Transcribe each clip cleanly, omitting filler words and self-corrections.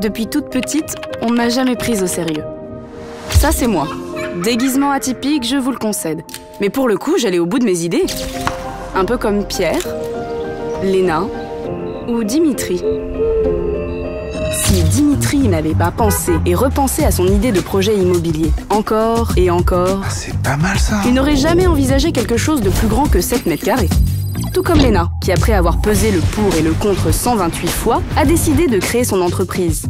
Depuis toute petite, on ne m'a jamais prise au sérieux. Ça, c'est moi. Déguisement atypique, je vous le concède. Mais pour le coup, j'allais au bout de mes idées. Un peu comme Pierre, Léna ou Dimitri. Si Dimitri n'avait pas pensé et repensé à son idée de projet immobilier, encore et encore, c'est pas mal ça. il n'aurait jamais envisagé quelque chose de plus grand que 7 mètres carrés. Tout comme Léna, qui après avoir pesé le pour et le contre 128 fois, a décidé de créer son entreprise.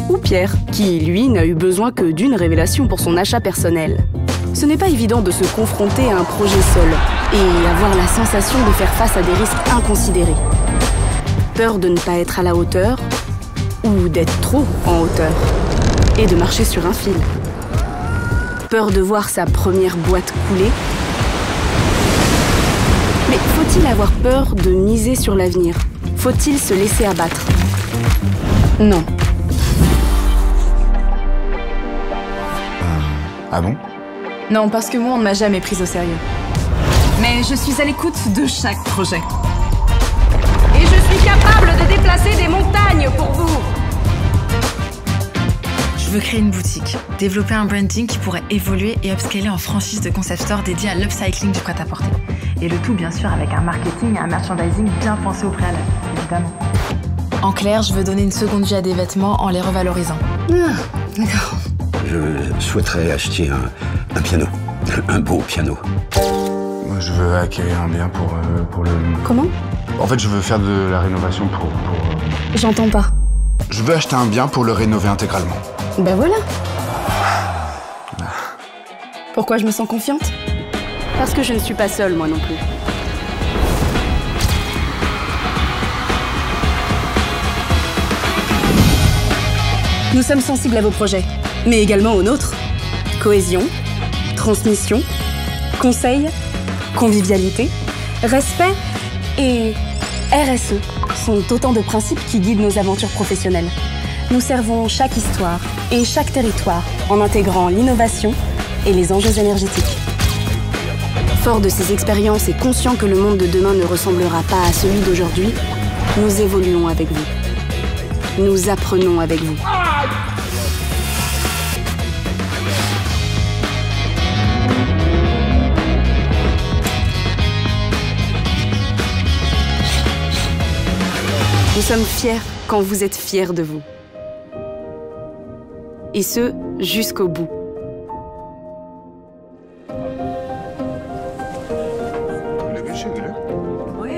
Ou Pierre, qui, lui, n'a eu besoin que d'une révélation pour son achat personnel. Ce n'est pas évident de se confronter à un projet seul et avoir la sensation de faire face à des risques inconsidérés. Peur de ne pas être à la hauteur, ou d'être trop en hauteur, et de marcher sur un fil. Peur de voir sa première boîte couler. Mais faut-il avoir peur de miser sur l'avenir? Faut-il se laisser abattre? Non. Ah bon? Non, parce que moi, on ne m'a jamais prise au sérieux. Mais je suis à l'écoute de chaque projet. Et je suis capable de déplacer des montagnes pour vous! Je veux créer une boutique, développer un branding qui pourrait évoluer et upscaler en franchise de concept store dédié à l'upcycling du prêt-à-porter. Et le tout, bien sûr, avec un marketing et un merchandising bien pensé au préalable, évidemment. En clair, je veux donner une seconde vie à des vêtements en les revalorisant. Ah, d'accord. Je souhaiterais acheter un piano, un beau piano. Moi, je veux acquérir un bien pour le... Comment? En fait, je veux faire de la rénovation pour... J'entends pas. Je veux acheter un bien pour le rénover intégralement. Ben voilà. Pourquoi je me sens confiante? Parce que je ne suis pas seule, moi non plus. Nous sommes sensibles à vos projets, mais également aux nôtres. Cohésion, transmission, conseil, convivialité, respect et RSE sont autant de principes qui guident nos aventures professionnelles. Nous servons chaque histoire et chaque territoire en intégrant l'innovation et les enjeux énergétiques. Fort de ces expériences et conscient que le monde de demain ne ressemblera pas à celui d'aujourd'hui, nous évoluons avec vous. Nous apprenons avec vous. Nous sommes fiers quand vous êtes fiers de vous. Et ce, jusqu'au bout.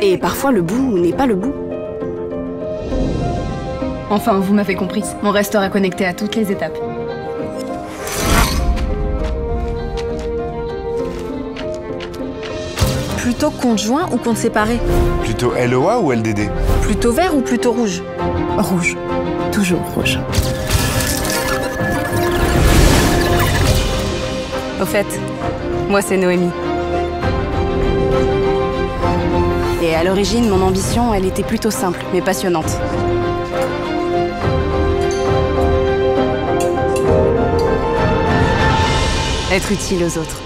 Et parfois, le bout n'est pas le bout. Enfin, vous m'avez comprise. On restera connecté à toutes les étapes. Plutôt compte joint ou compte séparé? Plutôt LOA ou LDD? Plutôt vert ou plutôt rouge? Rouge. Toujours rouge. Au fait, moi c'est Noémie. Et à l'origine, mon ambition, elle était plutôt simple, mais passionnante. Être utile aux autres.